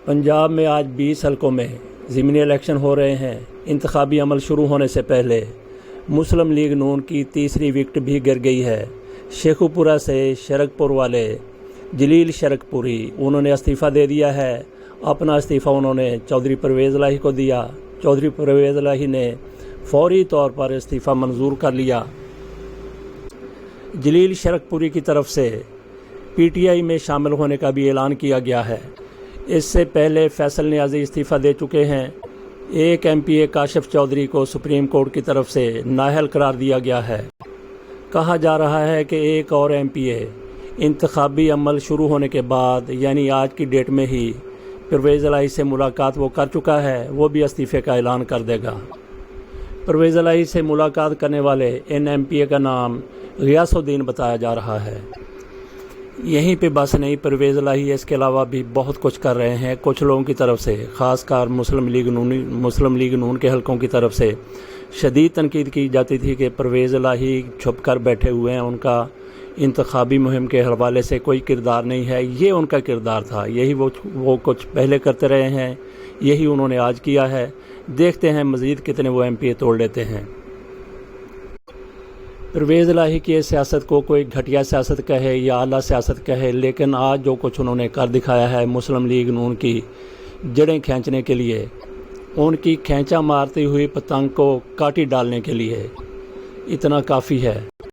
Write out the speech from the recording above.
पंजाब में आज 20 हलकों में ज़मीनी इलेक्शन हो रहे हैं। इंतखाबी अमल शुरू होने से पहले मुस्लिम लीग नून की तीसरी विकेट भी गिर गई है। शेखुपुरा से शरकपुर वाले जलील शरकपुरी उन्होंने इस्तीफ़ा दे दिया है। अपना इस्तीफ़ा उन्होंने चौधरी परवेज़ इलाही को दिया। चौधरी परवेज़ इलाही ने फौरी तौर पर इस्तीफ़ा मंजूर कर लिया। जलील शरकपुरी की तरफ से पीटीआई में शामिल होने का भी ऐलान किया गया है। इससे पहले फैसल नियाज़ी इस्तीफ़ा दे चुके हैं। एक एमपीए काशिफ चौधरी को सुप्रीम कोर्ट की तरफ से नाअहल करार दिया गया है। कहा जा रहा है कि एक और एमपीए इंतखाबी अमल शुरू होने के बाद यानी आज की डेट में ही परवेज़ इलाही से मुलाकात वो कर चुका है, वो भी इस्तीफ़े का ऐलान कर देगा। परवेज़ इलाही से मुलाकात करने वाले इन एमपीए का नाम गियासुद्दीन बताया जा रहा है। यहीं पे बस नहीं, परवेज़ इलाही इसके अलावा भी बहुत कुछ कर रहे हैं। कुछ लोगों की तरफ से, ख़ासकर मुस्लिम लीग नून के हलकों की तरफ से शदीद तनकीद की जाती थी कि परवेज़ इलाही छुप कर बैठे हुए हैं, उनका इंतखाबी मुहिम के हवाले से कोई किरदार नहीं है। ये उनका किरदार था, यही वो कुछ पहले करते रहे हैं, यही उन्होंने आज किया है। देखते हैं मज़ीद कितने वो एमपीए तोड़ लेते हैं। परवेज़ इलाही की सियासत को कोई घटिया सियासत कहे या आला सियासत कहे, लेकिन आज जो कुछ उन्होंने कर दिखाया है मुस्लिम लीग नून की जड़ें खींचने के लिए, उनकी खींचा मारती हुई पतंग को काटी डालने के लिए, इतना काफ़ी है।